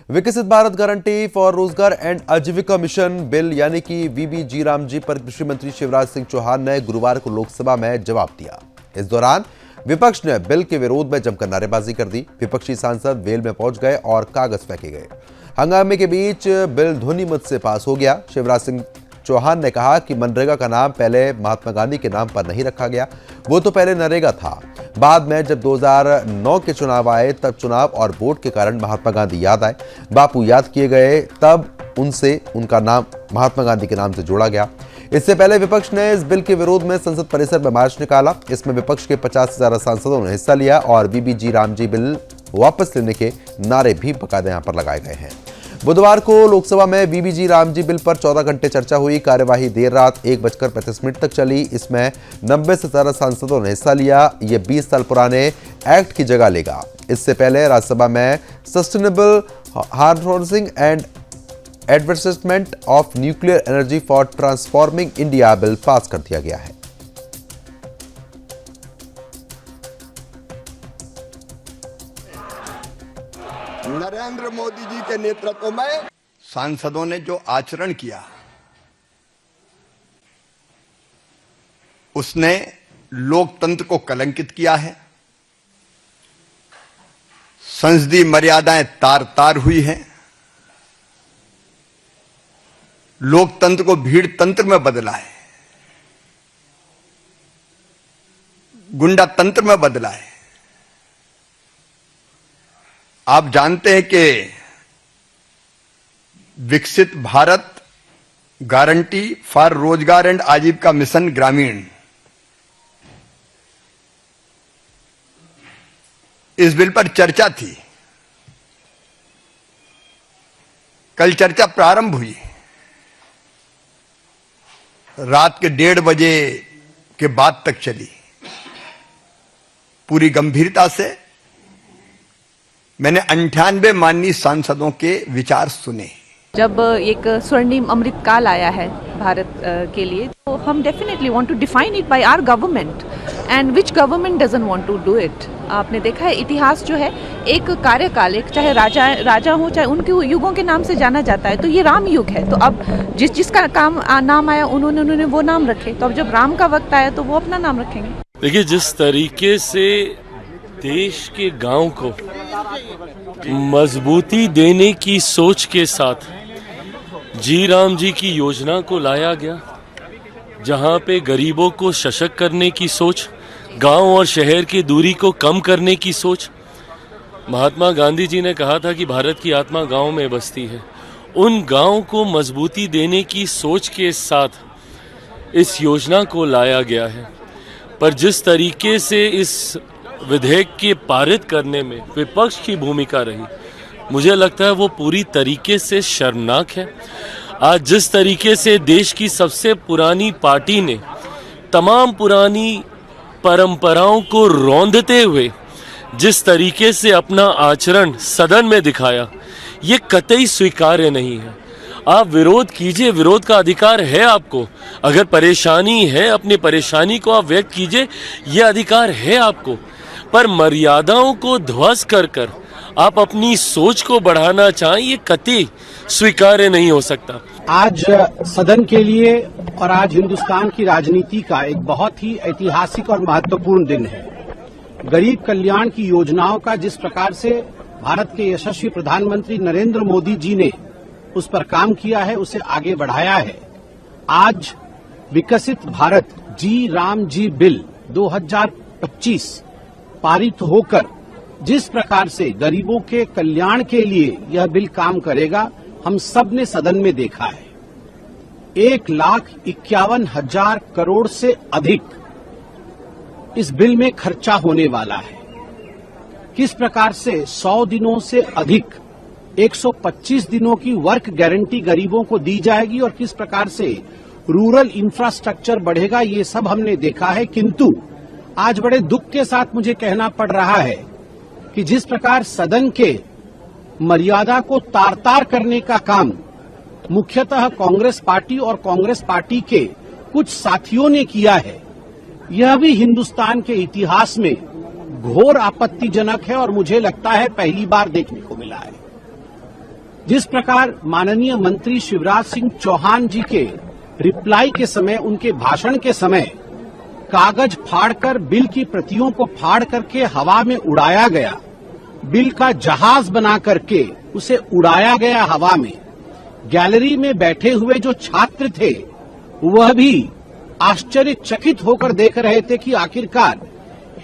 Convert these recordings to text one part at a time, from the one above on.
विकसित Bharat guarantee for रोजगार and आजीविका मिशन बिल यानी कि वीबीजी रामजी पर कृषि मंत्री शिवराज सिंह चौहान ने गुरुवार को लोकसभा में जवाब दिया। इस दौरान विपक्ष ने बिल के विरोध में जमकर नारेबाजी कर दी। विपक्षी सांसद वेल में पहुंच गए और कागज फेंके गए। हंगामे के बीच बिल ध्वनि मत से पास हो गया। शिवराज सिंह चौहान ने कहा कि मनरेगा का नाम पहले महात्मा गांधी के नाम पर नहीं रखा गया, वो तो पहले नरेगा था। बाद में जब 2009 के चुनाव आए तब चुनाव और वोट के कारण महात्मा गांधी याद आए, बापू याद किए गए, तब उनसे उनका नाम महात्मा गांधी के नाम से जोड़ा गया। इससे पहले विपक्ष ने इस बिल के विरोध में संसद परिसर में मार्च निकाला। इसमें विपक्ष के 50 से ज्यादा सांसदों ने हिस्सा लिया और वीबीजी रामजी बिल वापस लेने के नारे भी बकायदा यहां पर लगाए गए हैं। बुधवार को लोकसभा में वीबीजी रामजी बिल पर 14 घंटे चर्चा हुई। कार्यवाही देर रात 1:35 तक चली। इसमें 90 से ज्यादा सांसदों ने हिस्सा लिया। यह 20 साल पुराने एक्ट की जगह लेगा। इससे पहले राज्यसभा में sustainable harvesting and advertisement of nuclear energy for transforming India bill pass कर दिया गया है। नरेंद्र मोदी जी के नेतृत्व में सांसदों ने जो आचरण किया उसने लोकतंत्र को कलंकित किया है। संसदीय मर्यादाएं तार तार हुई हैं। लोकतंत्र को भीड़ तंत्र में बदला है, गुंडा तंत्र में बदला है। आप जानते हैं कि विकसित भारत गारंटी फॉर रोजगार एंड आजीविका मिशन ग्रामीण, इस बिल पर चर्चा थी। कल चर्चा प्रारंभ हुई। रात के 1:30 बजे के बाद तक चली। पूरी गंभीरता से मैंने 98 माननीय सांसदों के विचार सुने। जब एक स्वर्णिम अमृत काल आया है भारत के लिए, तो हम definitely want to define it by our government and which government doesn't want to do it. आपने देखा है इतिहास जो है, एक कार्यकाल, एक चाहे राजा हो चाहे उनके युगों के नाम से जाना जाता है। तो ये राम युग है, तो अब जिसका नाम आया उन्होंने वो नाम रखे। तो अब जब राम का वक्त आया तो वो अपना नाम रखेंगे। देखिए, जिस तरीके से देश के गांव को मजबूती देने की सोच के साथ जी राम जी की योजना को लाया गया, जहां पे गरीबों को सशक्त करने की सोच, गांव और शहर की दूरी को कम करने की सोच। महात्मा गांधी जी ने कहा था कि भारत की आत्मा गांव में बसती है। उन गांव को मजबूती देने की सोच के साथ इस योजना को लाया गया है। पर जिस तरीके से इस विधेयक के पारित करने में विपक्ष की भूमिका रही, मुझे लगता है वो पूरी तरीके से शर्मनाक है। आज जिस तरीके से देश की सबसे पुरानी पार्टी ने तमाम पुरानी परंपराओं को रौंदते हुए जिस तरीके से अपना आचरण सदन में दिखाया, ये कतई स्वीकार्य नहीं है। आप विरोध कीजिए, विरोध का अधिकार है आपको। अगर परेशानी है, अपनी परेशानी को आप व्यक्त कीजिए, ये अधिकार है आपको। पर मर्यादाओं को ध्वस्त कर आप अपनी सोच को बढ़ाना चाहें, ये कतई स्वीकार्य नहीं हो सकता। आज सदन के लिए और आज हिंदुस्तान की राजनीति का एक बहुत ही ऐतिहासिक और महत्वपूर्ण दिन है। गरीब कल्याण की योजनाओं का जिस प्रकार से भारत के यशस्वी प्रधानमंत्री नरेंद्र मोदी जी ने उस पर काम किया है, उसे आगे बढ़ाया है। आज विकसित भारत जी राम जी बिल 2025 पारित होकर जिस प्रकार से गरीबों के कल्याण के लिए यह बिल काम करेगा, हम सब ने सदन में देखा है। 1,51,000 करोड़ से अधिक इस बिल में खर्चा होने वाला है। किस प्रकार से 100 दिनों से अधिक 125 दिनों की वर्क गारंटी गरीबों को दी जाएगी और किस प्रकार से रूरल इंफ्रास्ट्रक्चर बढ़ेगा, ये सब हमने देखा है। किंतु आज बड़े दुख के साथ मुझे कहना पड़ रहा है कि जिस प्रकार सदन के मर्यादा को तार तार करने का काम मुख्यतः कांग्रेस पार्टी और कांग्रेस पार्टी के कुछ साथियों ने किया है, यह भी हिंदुस्तान के इतिहास में घोर आपत्तिजनक है और मुझे लगता है पहली बार देखने को मिला है। जिस प्रकार माननीय मंत्री शिवराज सिंह चौहान जी के रिप्लाई के समय, उनके भाषण के समय कागज फाड़कर बिल की प्रतियों को फाड़ करके हवा में उड़ाया गया, बिल का जहाज बना करके उसे उड़ाया गया हवा में। गैलरी में बैठे हुए जो छात्र थे वह भी आश्चर्यचकित होकर देख रहे थे कि आखिरकार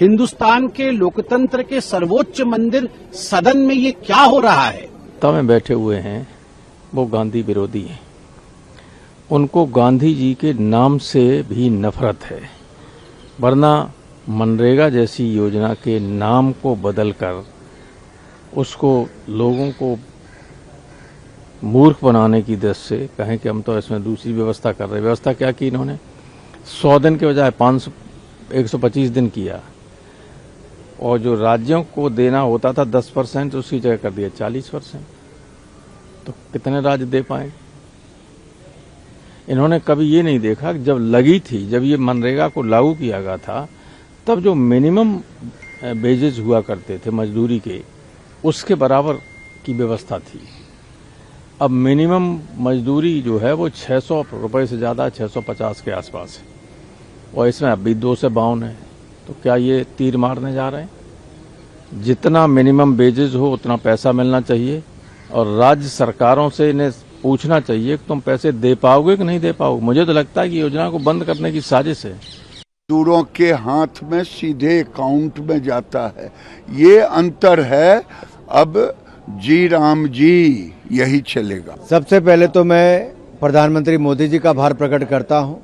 हिंदुस्तान के लोकतंत्र के सर्वोच्च मंदिर सदन में ये क्या हो रहा है। सत्ता में बैठे हुए हैं वो गांधी विरोधी हैं, उनको गांधी जी के नाम से भी नफरत है, वरना मनरेगा जैसी योजना के नाम को बदलकर उसको लोगों को मूर्ख बनाने की दृष्टि से कहें कि हम तो इसमें दूसरी व्यवस्था कर रहे हैं। व्यवस्था क्या की इन्होंने? 100 दिन के बजाय 125 दिन किया, और जो राज्यों को देना होता था 10% उसकी जगह कर दिया 40%। तो कितने राज्य दे पाए? इन्होंने कभी ये नहीं देखा कि जब लगी थी, जब ये मनरेगा को लागू किया गया था, तब जो मिनिमम वेजेस हुआ करते थे मजदूरी के, उसके बराबर की व्यवस्था थी। अब मिनिमम मजदूरी जो है वो 600 रुपये से ज़्यादा 650 के आसपास है, और इसमें अभी 2 से 52 है। तो क्या ये तीर मारने जा रहे हैं? जितना मिनिमम वेजेस हो उतना पैसा मिलना चाहिए, और राज्य सरकारों से इन्हें पूछना चाहिए कि तुम पैसे दे पाओगे कि नहीं दे पाओगे। मुझे तो लगता है कि योजना को बंद करने की साजिश है। मजदूरों के हाथ में सीधे अकाउंट में जाता है, ये अंतर है। अब जी राम जी यही चलेगा। सबसे पहले तो मैं प्रधानमंत्री मोदी जी का आभार प्रकट करता हूं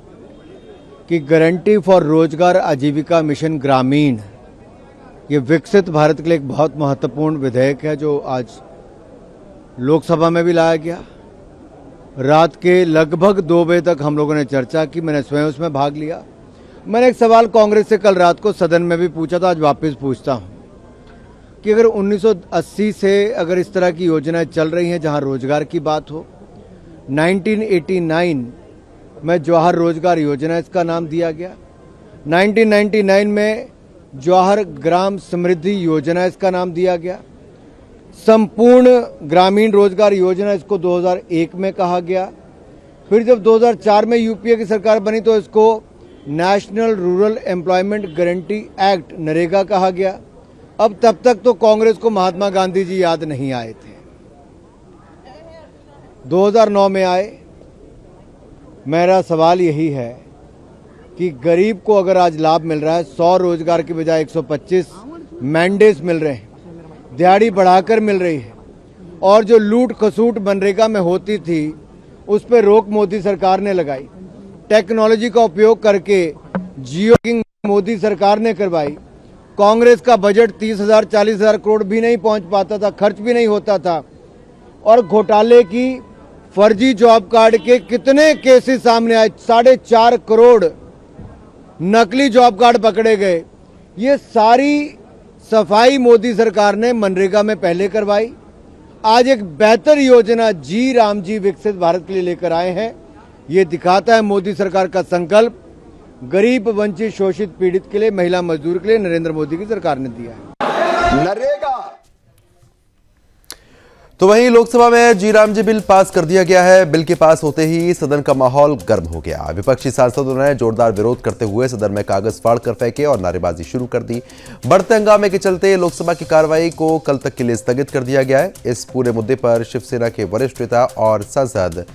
कि गारंटी फॉर रोजगार आजीविका मिशन ग्रामीण, ये विकसित भारत के लिए एक बहुत महत्वपूर्ण विधेयक है, जो आज लोकसभा में भी लाया गया। रात के लगभग 2 बजे तक हम लोगों ने चर्चा की, मैंने स्वयं उसमें भाग लिया। मैंने एक सवाल कांग्रेस से कल रात को सदन में भी पूछा था, आज वापस पूछता हूं कि अगर 1980 से अगर इस तरह की योजनाएं चल रही हैं जहां रोजगार की बात हो, 1989 में जवाहर रोजगार योजना इसका नाम दिया गया, 1999 में जवाहर ग्राम समृद्धि योजना इसका नाम दिया गया, संपूर्ण ग्रामीण रोजगार योजना इसको 2001 में कहा गया, फिर जब 2004 में यूपीए की सरकार बनी तो इसको national rural employment guarantee act NREGA कहा गया। अब तब तक तो कांग्रेस को महात्मा गांधी जी याद नहीं आए थे। 2009 में आए। मेरा सवाल यही है कि गरीब को अगर आज लाभ मिल रहा है, 100 रोजगार के बजाय 125 मैंडेज मिल रहे हैं, दिहाड़ी बढ़ाकर मिल रही है, और जो लूट खसूट मनरेगा में होती थी उस पर रोक मोदी सरकार ने लगाई। टेक्नोलॉजी का उपयोग करके जियो किंग मोदी सरकार ने करवाई। कांग्रेस का बजट 30,000 40,000 करोड़ भी नहीं पहुंच पाता था, खर्च भी नहीं होता था, और घोटाले की फर्जी जॉब कार्ड के कितने केसेस सामने आए। 4.5 करोड़ नकली जॉब कार्ड पकड़े गए। ये सारी सफाई मोदी सरकार ने मनरेगा में पहले करवाई। आज एक बेहतर योजना जी राम जी विकसित भारत के लिए लेकर आए हैं। ये दिखाता है मोदी सरकार का संकल्प गरीब, वंचित, शोषित, पीड़ित के लिए, महिला, मजदूर के लिए नरेंद्र मोदी की सरकार ने दिया है। नरेगा। तो वहीं लोकसभा में जी राम जी बिल पास कर दिया गया है। बिल के पास होते ही सदन का माहौल गर्म हो गया। विपक्षी सांसदों ने जोरदार विरोध करते हुए सदन में कागज फाड़कर फेंके और नारेबाजी शुरू कर दी। बढ़ते हंगामे के चलते लोकसभा की कार्रवाई को कल तक के लिए स्थगित कर दिया गया है। इस पूरे मुद्दे पर शिवसेना के वरिष्ठ नेता और सांसद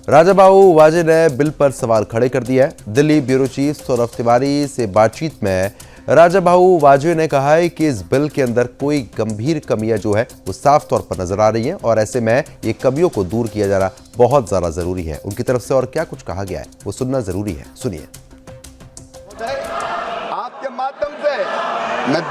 राजाबाबू वाजे ने बिल पर सवाल खड़े कर दिया है। दिल्ली ब्यूरो चीफ सौरभ तिवारी से बातचीत में राजाबाबू वाजे ने कहा है कि इस बिल के अंदर कोई गंभीर कमियां जो है वो साफ तौर पर नजर आ रही हैं, और ऐसे में ये कमियों को दूर किया जाना बहुत ज्यादा जरूरी है। उनकी तरफ से और क्या कुछ कहा गया है वो सुनना जरूरी है, सुनिए। आपके माध्यम से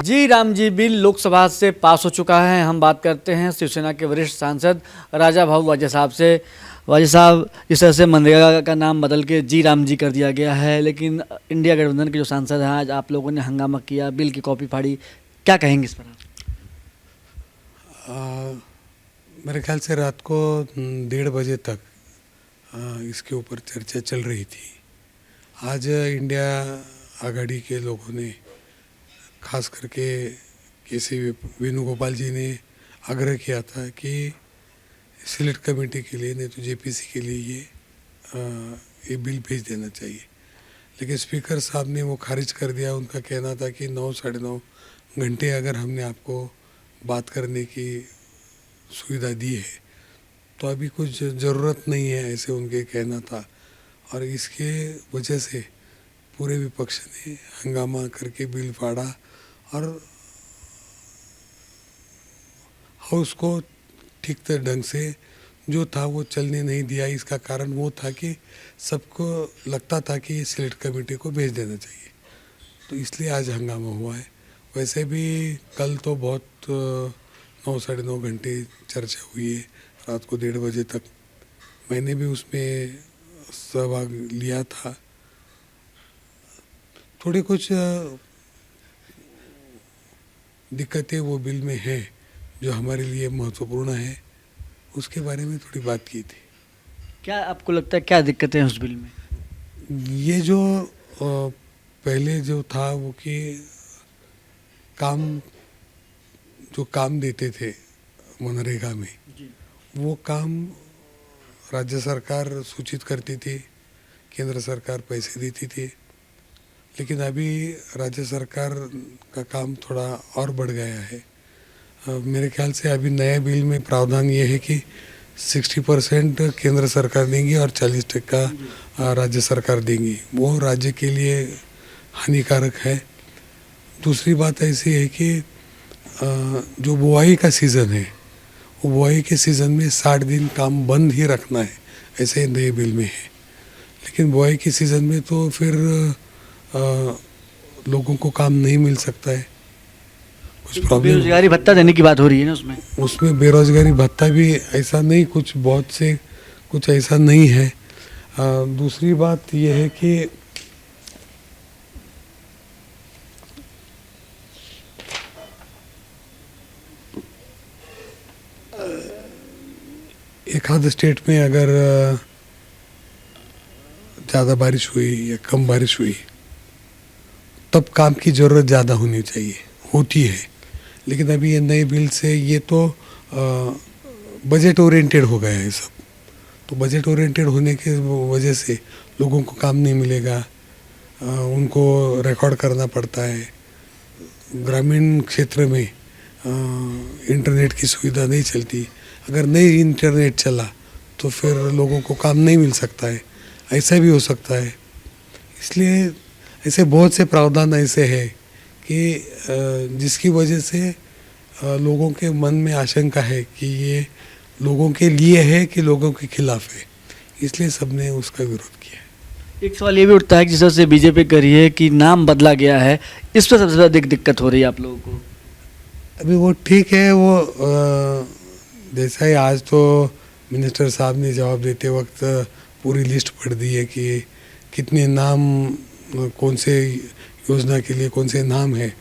जी राम जी बिल लोकसभा से पास हो चुका है। हम बात करते हैं शिवसेना के वरिष्ठ सांसद राजाबाबू वाजे साहब से। वाजे साहब, इस तरह से मनरेगा का नाम बदल के जी राम जी कर दिया गया है, लेकिन इंडिया गठबंधन के जो सांसद हैं, आज आप लोगों ने हंगामा किया, बिल की कॉपी फाड़ी, क्या कहेंगे इस पर आप? मेरे ख्याल से रात को 1:30 बजे तक इसके ऊपर चर्चा चल रही थी। आज इंडिया आघाड़ी के लोगों ने, खास करके केसी वेणुगोपाल जी ने आग्रह किया था कि सिलेक्ट कमेटी के लिए, नहीं तो जेपीसी के लिए ये बिल भेज देना चाहिए। लेकिन स्पीकर साहब ने वो खारिज कर दिया। उनका कहना था कि 9 साढ़े 9 घंटे अगर हमने आपको बात करने की सुविधा दी है तो अभी कुछ ज़रूरत नहीं है, ऐसे उनके कहना था। और इसके वजह से पूरे विपक्ष ने हंगामा करके बिल फाड़ा और हाउस को ठीक ढंग से जो था वो चलने नहीं दिया। इसका कारण वो था कि सबको लगता था कि ये सिलेक्ट कमेटी को भेज देना चाहिए, तो इसलिए आज हंगामा हुआ है। वैसे भी कल तो बहुत 9 साढ़े 9 घंटे चर्चा हुई है, रात को 1:30 बजे तक। मैंने भी उसमें सहभाग लिया था। थोड़ी कुछ दिक्कतें वो बिल में हैं जो हमारे लिए महत्वपूर्ण है, उसके बारे में थोड़ी बात की थी। क्या आपको लगता है क्या दिक्कतें हैं उस बिल में? ये जो पहले जो था वो कि जो काम देते थे मनरेगा में, वो काम राज्य सरकार सूचित करती थी, केंद्र सरकार पैसे देती थी। लेकिन अभी राज्य सरकार का काम थोड़ा और बढ़ गया है। मेरे ख्याल से अभी नए बिल में प्रावधान ये है कि 60% केंद्र सरकार देंगी और 40% राज्य सरकार देंगी। वो राज्य के लिए हानिकारक है। दूसरी बात ऐसी है कि जो बुआई का सीज़न है, वो बुआई के सीज़न में 60 दिन काम बंद ही रखना है, ऐसे नए बिल में है। लेकिन बुआई के सीज़न में तो फिर लोगों को काम नहीं मिल सकता है, कुछ प्रॉब्लम। बेरोजगारी भत्ता देने की बात हो रही है ना उसमें बेरोजगारी भत्ता भी ऐसा नहीं, कुछ बहुत से कुछ ऐसा नहीं है। दूसरी बात यह है कि एक आध स्टेट में अगर ज़्यादा बारिश हुई या कम बारिश हुई तब काम की ज़रूरत ज़्यादा होनी चाहिए, होती है। लेकिन अभी ये नए बिल से ये तो बजट ओरिएंटेड हो गया है सब। तो बजट ओरिएंटेड होने के वजह से लोगों को काम नहीं मिलेगा, उनको रिकॉर्ड करना पड़ता है। ग्रामीण क्षेत्र में इंटरनेट की सुविधा नहीं चलती। अगर नहीं इंटरनेट चला तो फिर लोगों को काम नहीं मिल सकता है, ऐसा भी हो सकता है। इसलिए ऐसे बहुत से प्रावधान ऐसे हैं कि जिसकी वजह से लोगों के मन में आशंका है कि ये लोगों के लिए है कि लोगों के खिलाफ है, इसलिए सबने उसका विरोध किया है। एक सवाल ये भी उठता है कि जिस तरह से बीजेपी कर रही है कि नाम बदला गया है, इस पर सबसे ज़्यादा दिक्कत हो रही है आप लोगों को? अभी वो ठीक है, वो जैसा ही आज तो मिनिस्टर साहब ने जवाब देते वक्त पूरी लिस्ट पढ़ दी है कि कितने नाम कौन से योजना के लिए कौन से नाम है।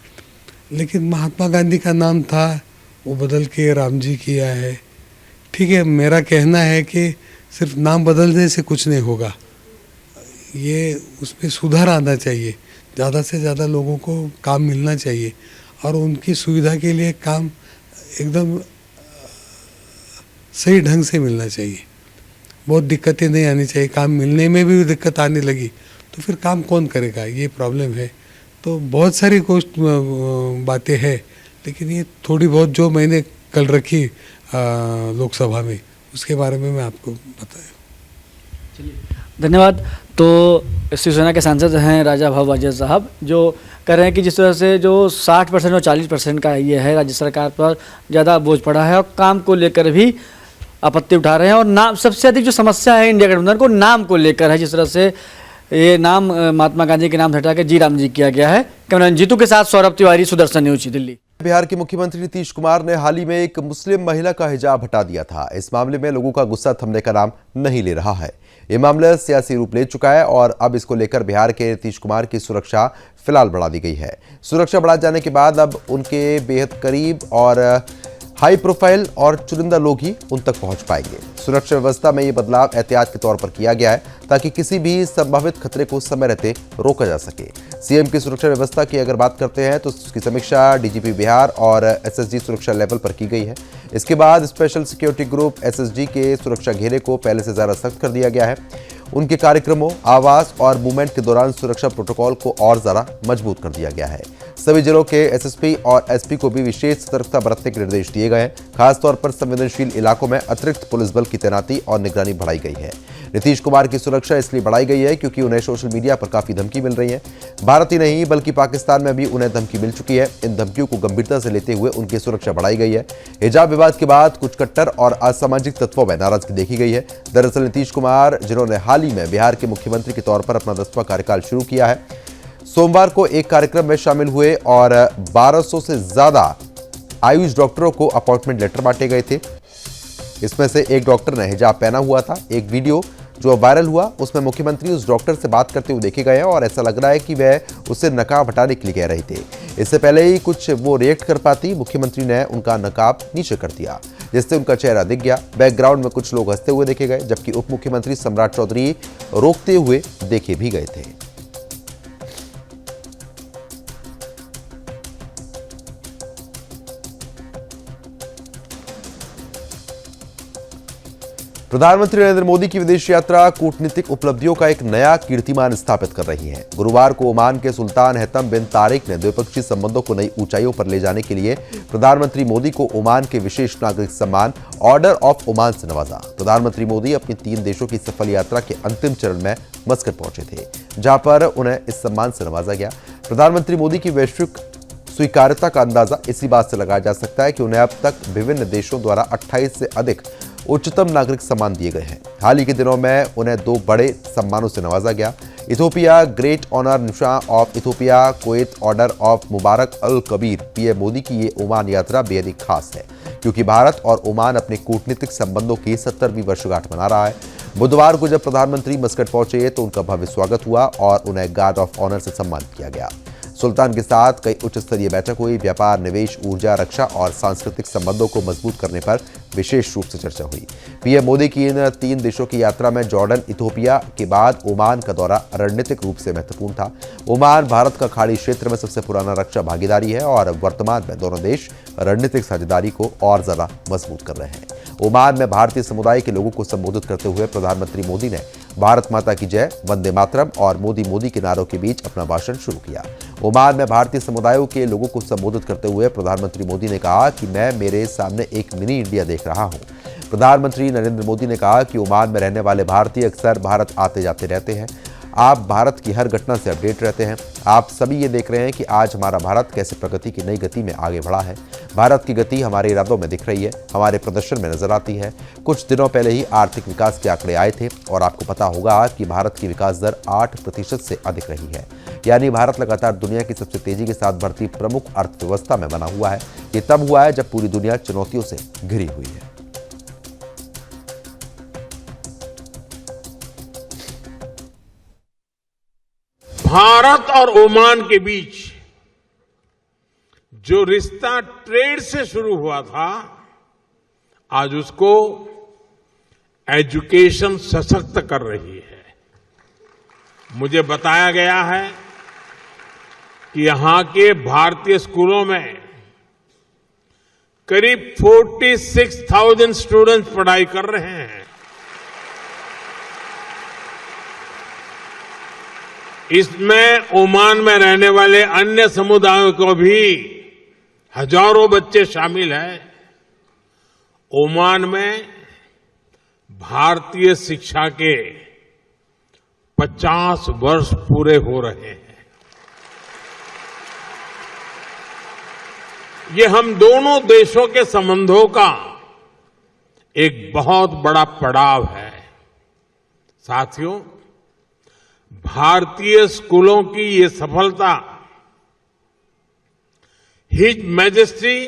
लेकिन महात्मा गांधी का नाम था, वो बदल के राम जी किया है। ठीक है, मेरा कहना है कि सिर्फ नाम बदलने से कुछ नहीं होगा, ये उसमें सुधार आना चाहिए। ज़्यादा से ज़्यादा लोगों को काम मिलना चाहिए और उनकी सुविधा के लिए काम एकदम सही ढंग से मिलना चाहिए। बहुत दिक्कतें नहीं आनी चाहिए। काम मिलने में भी दिक्कत आने लगी तो फिर काम कौन करेगा, ये प्रॉब्लम है। तो बहुत सारी बातें हैं, लेकिन ये थोड़ी बहुत जो मैंने कल रखी लोकसभा में, उसके बारे में मैं आपको बताया। चलिए, धन्यवाद। तो शिवसेना के सांसद हैं राजा भाऊ वाजेद साहब, जो कह रहे हैं कि जिस तरह से जो 60% और 40% का ये है, राज्य सरकार पर ज़्यादा बोझ पड़ा है और काम को लेकर भी आपत्ति उठा रहे हैं। और नाम सबसे अधिक जो समस्या है इंडिया गठबंधन को नाम को लेकर है, जिस तरह से ये नाम महात्मा गांधी के नाम हटा के जी राम जी किया गया है। कैमरामैन जीतू के साथ सौरभ तिवारी, सुदर्शन न्यूज, दिल्ली। बिहार के मुख्यमंत्री नीतीश कुमार ने हाल ही में एक मुस्लिम महिला का हिजाब हटा दिया था। इस मामले में लोगों का गुस्सा थमने का नाम नहीं ले रहा है। ये मामला सियासी रूप ले चुका है और अब इसको लेकर बिहार के नीतीश कुमार की सुरक्षा फिलहाल बढ़ा दी गई है। सुरक्षा बढ़ा जाने के बाद अब उनके बेहद करीब और हाई प्रोफाइल और चुनिंदा लोग ही उन तक पहुंच पाएंगे। सुरक्षा व्यवस्था में ये बदलाव एहतियात के तौर पर किया गया है ताकि किसी भी संभावित खतरे को समय रहते रोका जा सके। सीएम की सुरक्षा व्यवस्था की अगर बात करते हैं तो उसकी समीक्षा डीजीपी बिहार और एसएसजी सुरक्षा लेवल पर की गई है। इसके बाद स्पेशल सिक्योरिटी ग्रुप एसएसजी के सुरक्षा घेरे को पहले से ज्यादा सख्त कर दिया गया है। उनके कार्यक्रमों, आवास और मूवमेंट के दौरान सुरक्षा प्रोटोकॉल को और ज्यादा मजबूत कर दिया गया है। सभी जिलों के एसएसपी और एसपी को भी विशेष सतर्कता बरतने के निर्देश दिए गए हैं। खासतौर पर संवेदनशील इलाकों में अतिरिक्त पुलिस बल की तैनाती और निगरानी बढ़ाई गई है। नीतीश कुमार की सुरक्षा इसलिए बढ़ाई गई है क्योंकि उन्हें सोशल मीडिया पर काफी धमकी मिल रही है। भारत ही नहीं बल्कि पाकिस्तान में भी उन्हें धमकी मिल चुकी है। इन धमकियों को गंभीरता से लेते हुए उनकी सुरक्षा बढ़ाई गई है। हिजाब विवाद के बाद कुछ कट्टर और असामाजिक तत्वों में नाराजगी देखी गई है। दरअसल नीतीश कुमार, जिन्होंने हाल ही में बिहार के मुख्यमंत्री के तौर पर अपना 10वां कार्यकाल शुरू किया है, सोमवार को एक कार्यक्रम में शामिल हुए और 1200 से ज्यादा आयुष डॉक्टरों को अपॉइंटमेंट लेटर बांटे गए थे। इसमें से एक डॉक्टर ने हिजाब पहना हुआ था। एक वीडियो जो वायरल हुआ उसमें मुख्यमंत्री उस डॉक्टर से बात करते हुए देखे गए हैं और ऐसा लग रहा है कि वह उससे नकाब हटाने के लिए कह रहे थे। इससे पहले ही कुछ वो रिएक्ट कर पाती, मुख्यमंत्री ने उनका नकाब नीचे कर दिया जिससे उनका चेहरा दिख गया। बैकग्राउंड में कुछ लोग हंसते हुए देखे गए जबकि उप मुख्यमंत्री सम्राट चौधरी रोकते हुए देखे भी गए थे। प्रधानमंत्री नरेंद्र मोदी की विदेश यात्रा कूटनीतिक उपलब्धियों का एक नया कीर्तिमान स्थापित कर रही है। गुरुवार को ओमान के सुल्तान हैतम बिन तारिक ने द्विपक्षीय संबंधों को नई ऊंचाइयों पर ले जाने के लिए प्रधानमंत्री मोदी को ओमान के विशेष नागरिक सम्मान ऑर्डर ऑफ ओमान से नवाजा। प्रधानमंत्री मोदी अपनी 3 देशों की सफल यात्रा के अंतिम चरण में मस्कट पहुंचे थे, जहां पर उन्हें इस सम्मान से नवाजा गया। प्रधानमंत्री मोदी की वैश्विक स्वीकार्यता का अंदाजा इसी बात से लगाया जा सकता है कि उन्हें अब तक विभिन्न देशों द्वारा 28 से अधिक उच्चतम नागरिक सम्मान दिए गए हैं। हाल ही के दिनों में उन्हें 2 बड़े सम्मानों से नवाजा गया। इथोपिया ग्रेट ऑनर निशान of Ethiopia, Kuwait order of Mubarak Al Kabeer. PM Modi की ये ओमान यात्रा बेहद ही खास है क्योंकि भारत और ओमान अपने कूटनीतिक संबंधों की 70वीं वर्षगांठ मना रहा है। बुधवार को जब प्रधानमंत्री मस्कट पहुंचे तो उनका भव्य स्वागत हुआ और उन्हें गार्ड ऑफ ऑनर से सम्मानित किया गया। सुल्तान के साथ कई उच्च स्तरीय बैठक हुई। व्यापार, निवेश, ऊर्जा, रक्षा और सांस्कृतिक संबंधों को मजबूत करने पर विशेष रूप से चर्चा हुई। पीएम मोदी की इन 3 देशों की यात्रा में जॉर्डन, इथोपिया के बाद ओमान का दौरा रणनीतिक रूप से महत्वपूर्ण था। ओमान भारत का खाड़ी क्षेत्र में सबसे पुराना रक्षा भागीदारी है और वर्तमान में दोनों देश रणनीतिक साझेदारी को और ज्यादा मजबूत कर रहे हैं। ओमान में भारतीय समुदाय के लोगों को संबोधित करते हुए प्रधानमंत्री मोदी ने भारत माता की जय, वंदे मातरम और मोदी मोदी के नारों के बीच अपना भाषण शुरू किया। ओमान में भारतीय समुदायों के लोगों को संबोधित करते हुए प्रधानमंत्री मोदी ने कहा कि मैं मेरे सामने एक मिनी इंडिया देख रहा हूं। प्रधानमंत्री नरेंद्र मोदी ने कहा कि ओमान में रहने वाले भारतीय अक्सर भारत आते जाते रहते हैं। आप भारत की हर घटना से अपडेट रहते हैं। आप सभी ये देख रहे हैं कि आज हमारा भारत कैसे प्रगति की नई गति में आगे बढ़ा है। भारत की गति हमारे इरादों में दिख रही है, हमारे प्रदर्शन में नजर आती है। कुछ दिनों पहले ही आर्थिक विकास के आंकड़े आए थे और आपको पता होगा कि भारत की विकास दर 8% से अधिक रही है। यानी भारत लगातार दुनिया की सबसे तेजी के साथ बढ़ती प्रमुख अर्थव्यवस्था में बना हुआ है। ये तब हुआ है जब पूरी दुनिया चुनौतियों से घिरी हुई है। भारत और ओमान के बीच जो रिश्ता ट्रेड से शुरू हुआ था, आज उसको एजुकेशन सशक्त कर रही है। मुझे बताया गया है कि यहां के भारतीय स्कूलों में करीब 46,000 स्टूडेंट्स पढ़ाई कर रहे हैं। इसमें ओमान में रहने वाले अन्य समुदायों को भी हजारों बच्चे शामिल हैं। ओमान में भारतीय शिक्षा के 50 वर्ष पूरे हो रहे हैं। ये हम दोनों देशों के संबंधों का एक बहुत बड़ा पड़ाव है। साथियों, भारतीय स्कूलों की ये सफलता his majesty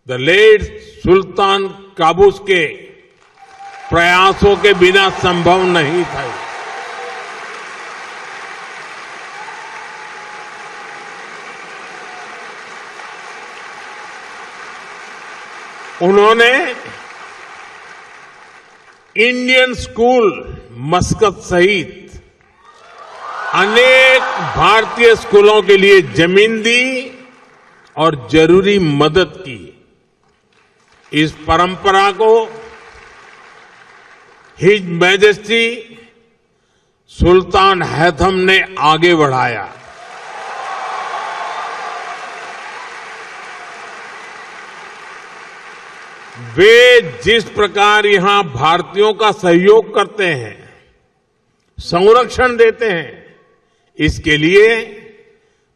the late Sultan Qaboos के प्रयासों के बिना संभव नहीं था। उन्होंने इंडियन स्कूल मस्कत सहित अनेक भारतीय स्कूलों के लिए जमीन दी और जरूरी मदद की। इस परंपरा को हिज मैजेस्टी सुल्तान हैथम ने आगे बढ़ाया। वे जिस प्रकार यहां भारतीयों का सहयोग करते हैं, संरक्षण देते हैं, इसके लिए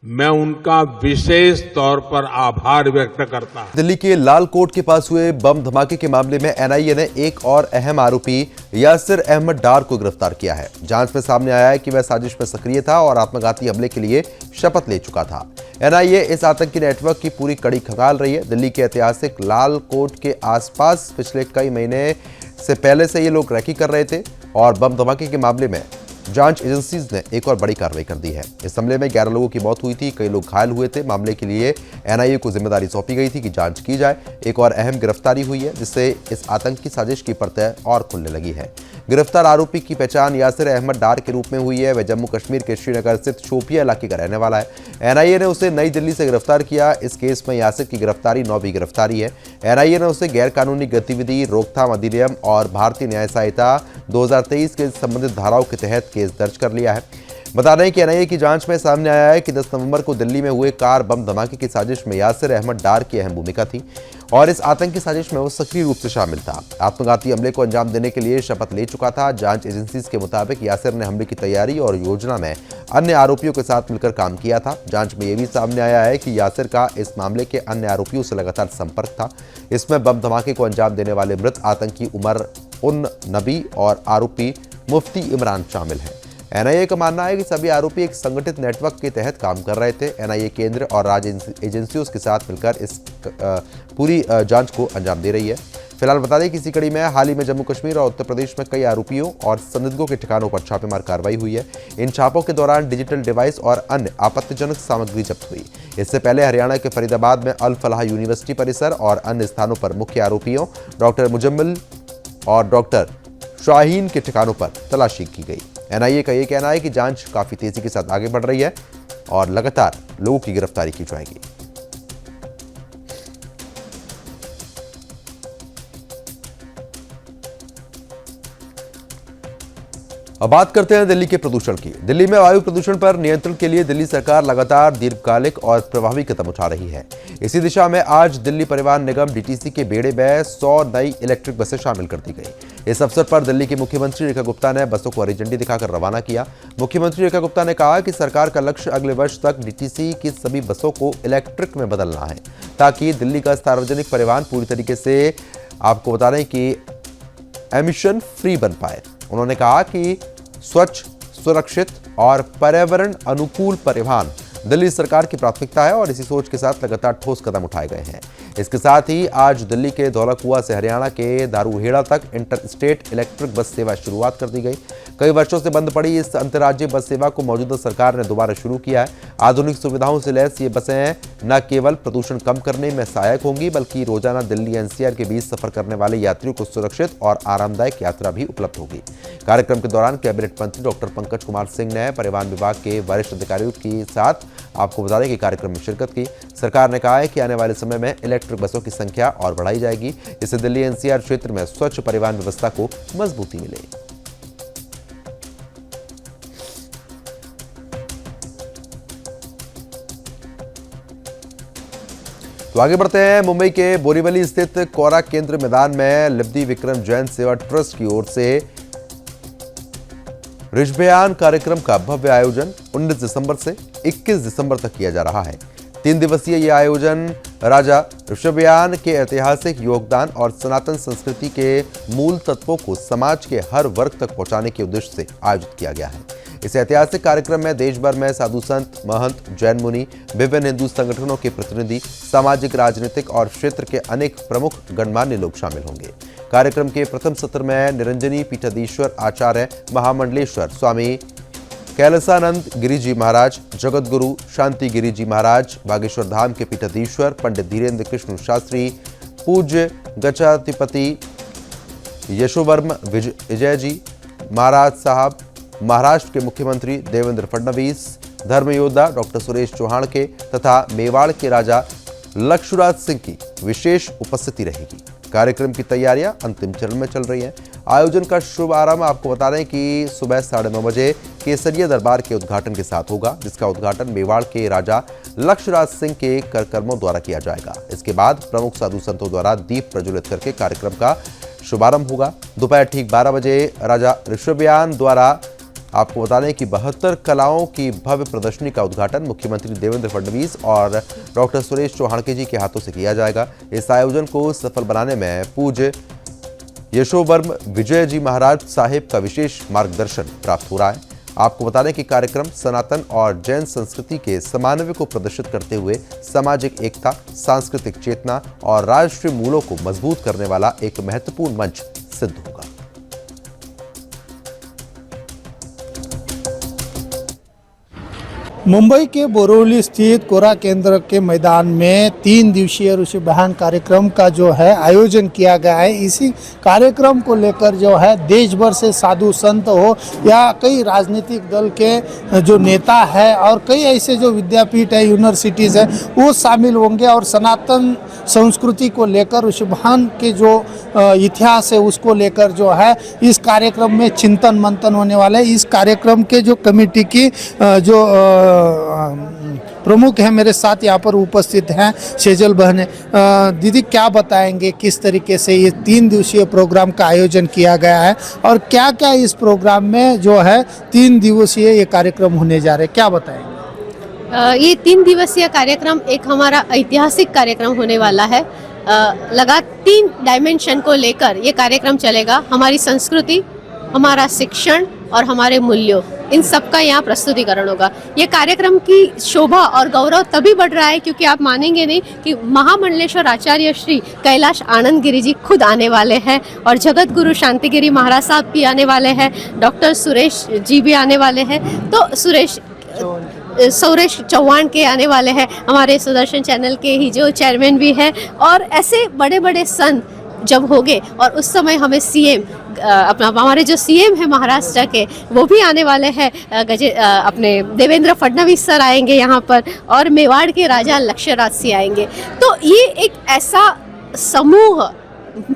मैं उनका विशेष तौर पर आभार व्यक्त करता हूं। दिल्ली के लाल कोट के पास हुए बम धमाके के मामले में एनआईए ने एक और अहम आरोपी यासिर अहमद डार को गिरफ्तार किया है। जांच में सामने आया है कि वह साजिश में सक्रिय था और आत्मघाती हमले के लिए शपथ ले चुका था। एनआईए इस आतंकी नेटवर्क की पूरी कड़ी खंगाल रही है। दिल्ली के ऐतिहासिक लाल कोट के आसपास पिछले कई महीने से पहले से ये लोग रैकी कर रहे थे और बम धमाके के मामले में जांच एजेंसीज ने एक और बड़ी कार्रवाई कर दी है। इस हमले में 11 लोगों की मौत हुई थी, कई लोग घायल हुए थे। मामले के लिए एनआईए को जिम्मेदारी सौंपी गई थी कि जांच की जाए। एक और अहम गिरफ्तारी हुई है जिससे इस आतंकी साजिश की परतें और खुलने लगी है। गिरफ्तार आरोपी की पहचान यासिर अहमद डार के रूप में हुई है। वह जम्मू कश्मीर के श्रीनगर स्थित शोपिया इलाके का रहने वाला है। एनआईए ने उसे नई दिल्ली से गिरफ्तार किया। इस केस में यासिर की गिरफ्तारी 9वीं गिरफ्तारी है। एनआईए ने उसे गैरकानूनी गतिविधि रोकथाम अधिनियम और भारतीय न्याय संहिता 2023 के संबंधित धाराओं के तहत केस दर्ज कर लिया है। बता दें कि एनआईए की जांच में सामने आया है कि 10 नवंबर को दिल्ली में हुए कार बम धमाके की साजिश में यासिर अहमद डार की अहम भूमिका थी और इस आतंकी साजिश में वो सक्रिय रूप से शामिल था। आत्मघाती हमले को अंजाम देने के लिए शपथ ले चुका था। जांच एजेंसीज के मुताबिक यासिर ने हमले की तैयारी और योजना में अन्य आरोपियों के साथ मिलकर काम किया था। जांच में यह भी सामने आया है कि यासिर का इस मामले के अन्य आरोपियों से लगातार संपर्क था। इसमें बम धमाके को अंजाम देने वाले मृत आतंकी उमर उन नबी और आरोपी मुफ्ती इमरान शामिल हैं। एनआईए का मानना है कि सभी आरोपी एक संगठित नेटवर्क के तहत काम कर रहे थे। एनआईए केंद्र और राज्य एजेंसियों के साथ मिलकर इस पूरी जांच को अंजाम दे रही है। फिलहाल बता दें कि इसी कड़ी में हाल ही में जम्मू कश्मीर और उत्तर प्रदेश में कई आरोपियों और संदिग्धों के ठिकानों पर छापेमार कार्रवाई हुई है। इन छापों के दौरान डिजिटल डिवाइस और अन्य आपत्तिजनक सामग्री जब्त हुई। इससे पहले हरियाणा के फरीदाबाद में अल फलाह यूनिवर्सिटी परिसर और अन्य स्थानों पर मुख्य आरोपियों डॉक्टर मुजम्मिल और डॉक्टर शाहीन के ठिकानों पर तलाशी की गई। एनआईए का यह कहना है कि जांच काफी तेजी के साथ आगे बढ़ रही है और लगातार लोगों की गिरफ्तारी की जाएगी। अब बात करते हैं दिल्ली के प्रदूषण की। दिल्ली में वायु प्रदूषण पर नियंत्रण के लिए दिल्ली सरकार लगातार दीर्घकालिक और प्रभावी कदम उठा रही है। इसी दिशा में आज दिल्ली परिवहन निगम डीटीसी के बेड़े में 100 नई इलेक्ट्रिक बसें शामिल कर दी गई। इस अवसर पर दिल्ली की मुख्यमंत्री रेखा गुप्ता ने बसों को हरी झंडी दिखाकर रवाना किया। मुख्यमंत्री रेखा गुप्ता ने कहा कि सरकार का लक्ष्य अगले वर्ष तक डीटीसी की सभी बसों को इलेक्ट्रिक में बदलना है ताकि दिल्ली का सार्वजनिक परिवहन पूरी तरीके से, आपको बता दें कि एमिशन फ्री बन पाए। उन्होंने कहा कि स्वच्छ, सुरक्षित और पर्यावरण अनुकूल परिवहन दिल्ली सरकार की प्राथमिकता है और इसी सोच के साथ लगातार ठोस कदम उठाए गए हैं। इसके साथ ही आज दिल्ली के धौलाकुआं से हरियाणा के दारूहेड़ा तक इंटर स्टेट इलेक्ट्रिक बस सेवा शुरुआत कर दी गई। कई वर्षों से बंद पड़ी इस अंतर्राज्यीय बस सेवा को मौजूदा सरकार ने दोबारा शुरू किया है। आधुनिक सुविधाओं से लैस ये बसें न केवल प्रदूषण कम करने में सहायक होंगी बल्कि रोजाना दिल्ली एनसीआर के बीच सफर करने वाले यात्रियों को सुरक्षित और आरामदायक यात्रा भी उपलब्ध होगी। कार्यक्रम के दौरान कैबिनेट मंत्री डॉक्टर पंकज कुमार सिंह ने परिवहन विभाग के वरिष्ठ अधिकारियों के साथ, आपको बता दें कि कार्यक्रम में शिरकत की। सरकार ने कहा है कि आने वाले समय में इलेक्ट्रिक बसों की संख्या और बढ़ाई जाएगी। इससे दिल्ली एनसीआर क्षेत्र में स्वच्छ परिवहन व्यवस्था को मजबूती मिलेगी। तो आगे बढ़ते हैं। मुंबई के बोरीवली स्थित कोरा केंद्र मैदान में लिब्धि विक्रम जैन सेवा ट्रस्ट की ओर से ऋषभयान कार्यक्रम का भव्य आयोजन 19 दिसंबर से 21 दिसंबर तक किया जा रहा है। 3 दिवसीय यह आयोजन राजा ऋषभयान के ऐतिहासिक योगदान और सनातन संस्कृति के मूल तत्वों को समाज के हर वर्ग तक पहुंचाने के उद्देश्य से आयोजित किया गया है। इस ऐतिहासिक कार्यक्रम में देश भर में साधु संत, महंत, जैन मुनि, विभिन्न हिंदू संगठनों के प्रतिनिधि, सामाजिक, राजनीतिक और क्षेत्र के अनेक प्रमुख गणमान्य लोग शामिल होंगे। कार्यक्रम के प्रथम सत्र में निरंजनी पीठाधीश्वर आचार्य महामंडलेश्वर स्वामी कैलासानंद गिरी जी महाराज, जगत गुरु शांति गिरी जी महाराज, बागेश्वर धाम के पीठाधीश्वर पंडित धीरेन्द्र कृष्ण शास्त्री, पूज्य गच्छाधिपति यशोवर्म विजय जी महाराज साहब, महाराष्ट्र के मुख्यमंत्री देवेंद्र फडणवीस, धर्म योद्धा डॉक्टर सुरेश चौहान के तथा मेवाड़ के राजा लक्षुराज सिंह की विशेष उपस्थिति रहेगी। कार्यक्रम की तैयारियां अंतिम चरण में चल रही हैं। आयोजन का शुभारंभ आपको बता दें कि सुबह 9:30 बजे केसरिया दरबार के उद्घाटन के साथ होगा, जिसका उद्घाटन मेवाड़ के राजा लक्षराज सिंह के करकर्मों द्वारा किया जाएगा। इसके बाद प्रमुख साधु संतों द्वारा दीप प्रज्वलित करके कार्यक्रम का शुभारंभ होगा। दोपहर ठीक 12 बजे राजा ऋषभयान द्वारा आपको बता दें कि 72 कलाओं की भव्य प्रदर्शनी का उद्घाटन मुख्यमंत्री देवेंद्र फडणवीस और डॉक्टर सुरेश चौहान जी के हाथों से किया जाएगा। इस आयोजन को सफल बनाने में पूज्य यशोवर्म विजय जी महाराज साहिब का विशेष मार्गदर्शन प्राप्त हो रहा है। आपको बता दें कि कार्यक्रम सनातन और जैन संस्कृति के समन्वय को प्रदर्शित करते हुए सामाजिक एकता, सांस्कृतिक चेतना और राष्ट्रीय मूल्यों को मजबूत करने वाला एक महत्वपूर्ण मंच सिद्ध होगा। मुंबई के बोरिवली स्थित कोरा केंद्र के मैदान में 3 दिवसीय ऋषिबयान कार्यक्रम का जो है आयोजन किया गया है। इसी कार्यक्रम को लेकर जो है देश भर से साधु संत हो या कई राजनीतिक दल के जो नेता है और कई ऐसे जो विद्यापीठ है, यूनिवर्सिटीज़ है, वो शामिल होंगे और सनातन संस्कृति को लेकर ऋषिबयान के जो इतिहास है उसको लेकर जो है इस कार्यक्रम में चिंतन मंथन होने वाला है। इस कार्यक्रम के जो कमेटी की जो प्रमुख है मेरे साथ यहाँ पर उपस्थित हैं सेजल बहने। दीदी क्या बताएंगे किस तरीके से ये 3 दिवसीय प्रोग्राम का आयोजन किया गया है और क्या क्या इस प्रोग्राम में जो है 3 दिवसीय ये कार्यक्रम होने जा रहे हैं, क्या बताएंगे? ये 3 दिवसीय कार्यक्रम एक हमारा ऐतिहासिक कार्यक्रम होने वाला है। लगातार 3 डायमेंशन को लेकर ये कार्यक्रम चलेगा। हमारी संस्कृति, हमारा शिक्षण और हमारे मूल्यों, इन सब का यहाँ प्रस्तुतिकरण होगा। ये कार्यक्रम की शोभा और गौरव तभी बढ़ रहा है क्योंकि आप मानेंगे नहीं कि महामंडलेश्वर आचार्य श्री कैलाश आनंद गिरी जी खुद आने वाले हैं और जगत गुरु शांतिगिरी महाराज साहब भी आने वाले हैं, डॉक्टर सुरेश जी भी आने वाले हैं, तो सुरेश चौहान के आने वाले हैं, हमारे सुदर्शन चैनल के ही जो चेयरमैन भी हैं, और ऐसे बड़े बड़े संत जब होंगे और उस समय हमें सीएम हमारे जो सीएम है महाराष्ट्र के वो भी आने वाले हैं, अपने देवेंद्र फडणवीस सर आएंगे यहाँ पर और मेवाड़ के राजा लक्षराज सिंह आएंगे। तो ये एक ऐसा समूह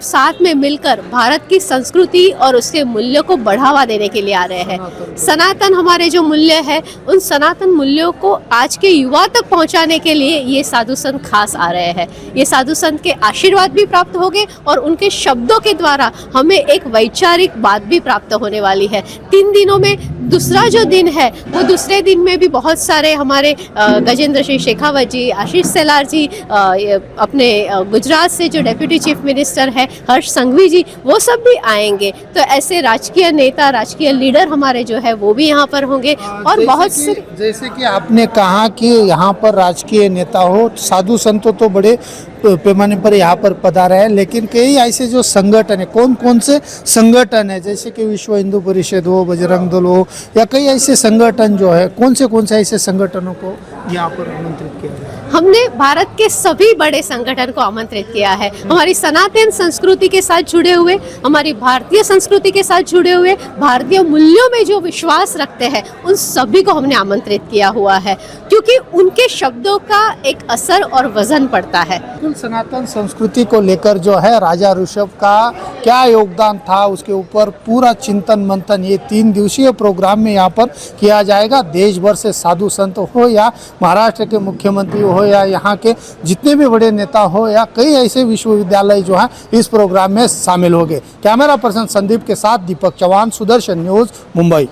साथ में मिलकर भारत की संस्कृति और उसके मूल्यों को बढ़ावा देने के लिए आ रहे हैं। सनातन हमारे जो मूल्य है उन सनातन मूल्यों को आज के युवा तक पहुंचाने के लिए ये साधु संत खास आ रहे हैं। ये साधु संत के आशीर्वाद भी प्राप्त होंगे और उनके शब्दों के द्वारा हमें एक वैचारिक बात भी प्राप्त होने वाली है। 3 दिनों में दूसरा जो दिन है वो दूसरे दिन में भी बहुत सारे हमारे गजेंद्र सिंह शेखावत जी, आशीष सेलार जी, अपने गुजरात से जो डेप्यूटी चीफ मिनिस्टर है हर्ष संघवी जी, वो सब भी आएंगे। तो ऐसे राजकीय नेता, राजकीय लीडर हमारे जो है वो भी यहाँ पर होंगे और बहुत से, जैसे कि आपने कहा कि यहाँ पर राजकीय नेता हो, साधु संतों तो बड़े पैमाने पर यहाँ पर पधारे हैं, लेकिन कई ऐसे जो संगठन है, कौन कौन से संगठन है, जैसे कि विश्व हिंदू परिषद हो, बजरंग दल हो, या कई ऐसे संगठन जो है, कौन से ऐसे संगठनों को यहाँ पर आमंत्रित किया है? हमने भारत के सभी बड़े संगठन को आमंत्रित किया है। हमारी सनातन संस्कृति के साथ जुड़े हुए, हमारी भारतीय संस्कृति के साथ जुड़े हुए, भारतीय मूल्यों में जो विश्वास रखते हैं, उन सभी को हमने आमंत्रित किया हुआ है क्योंकि उनके शब्दों का एक असर और वजन पड़ता है। सनातन संस्कृति को लेकर जो है राजा ऋषभ का क्या योगदान था उसके ऊपर पूरा चिंतन मंथन ये 3 दिवसीय प्रोग्राम में यहाँ पर किया जाएगा। देश भर से साधु संत हो या महाराष्ट्र के मुख्यमंत्री हो या यहाँ के जितने भी बड़े नेता हो या कई ऐसे विश्वविद्यालय जो है इस प्रोग्राम में शामिल होंगे। कैमरा पर्सन संदीप के साथ दीपक चौहान, सुदर्शन न्यूज, मुंबई।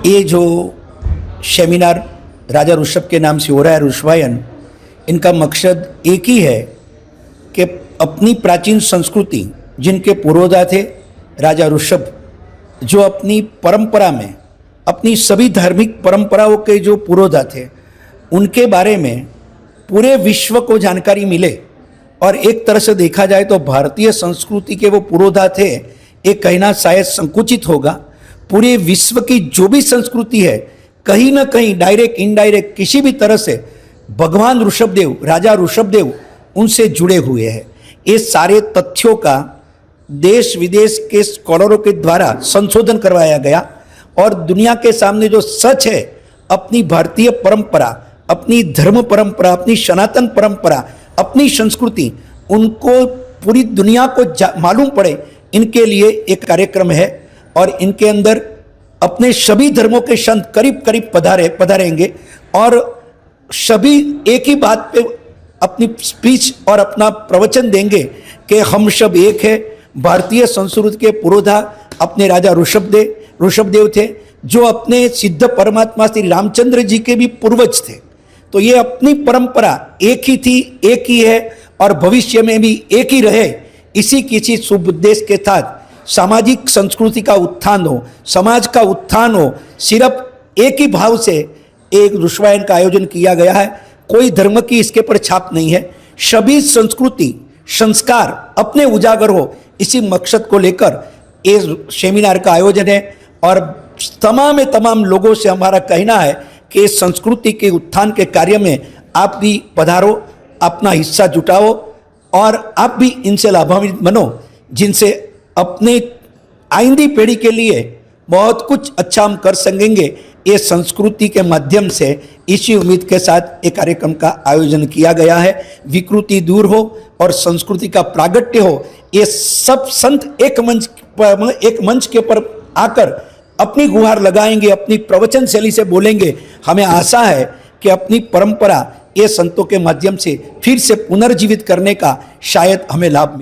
ये जो सेमिनार राजा ऋषभ के नाम से हो रहा है, ऋषभायन, इनका मकसद एक ही है कि अपनी प्राचीन संस्कृति, जिनके पुरोधा थे राजा ऋषभ, जो अपनी परंपरा में, अपनी सभी धार्मिक परंपराओं के जो पुरोधा थे, उनके बारे में पूरे विश्व को जानकारी मिले। और एक तरह से देखा जाए तो भारतीय संस्कृति के वो पुरोधा थे, ये कहना शायद संकुचित होगा। पूरे विश्व की जो भी संस्कृति है, कहीं ना कहीं डायरेक्ट इनडायरेक्ट किसी भी तरह से भगवान ऋषभदेव, राजा ऋषभदेव उनसे जुड़े हुए हैं। ये सारे तथ्यों का देश विदेश के स्कॉलरों के द्वारा संशोधन करवाया गया और दुनिया के सामने जो सच है, अपनी भारतीय परंपरा, अपनी धर्म परंपरा, अपनी सनातन परंपरा, अपनी संस्कृति, उनको पूरी दुनिया को मालूम पड़े, इनके लिए एक कार्यक्रम है। और इनके अंदर अपने सभी धर्मों के संत करीब करीब पधारेंगे और सभी एक ही बात पे अपनी स्पीच और अपना प्रवचन देंगे कि हम सब एक है। भारतीय संस्कृति के पुरोधा अपने राजा ऋषभदेव थे, जो अपने सिद्ध परमात्मा श्री रामचंद्र जी के भी पूर्वज थे। तो ये अपनी परंपरा एक ही थी, एक ही है और भविष्य में भी एक ही रहे। इसी किसी शुभ उद्देश्य के साथ सामाजिक संस्कृति का उत्थान हो, समाज का उत्थान हो, सिर्फ एक ही भाव से एक रुशवायन का आयोजन किया गया है। कोई धर्म की इसके पर छाप नहीं है। सभी संस्कृति संस्कार अपने उजागर हो, इसी मकसद को लेकर ये सेमिनार का आयोजन है। और तमाम लोगों से हमारा कहना है कि संस्कृति के उत्थान के कार्य में आप भी पधारो, अपना हिस्सा जुटाओ और आप भी इनसे लाभान्वित बनो, जिनसे अपने आइंदी पीढ़ी के लिए बहुत कुछ अच्छा हम कर सकेंगे। ये संस्कृति के माध्यम से इसी उम्मीद के साथ एक कार्यक्रम का आयोजन किया गया है। विकृति दूर हो और संस्कृति का प्रागट्य हो, ये सब संत एक मंच के ऊपर आकर अपनी गुहार लगाएंगे, अपनी प्रवचन शैली से बोलेंगे। हमें आशा है कि अपनी परंपरा ये संतों के माध्यम से फिर से पुनर्जीवित करने का शायद हमें लाभ मिले।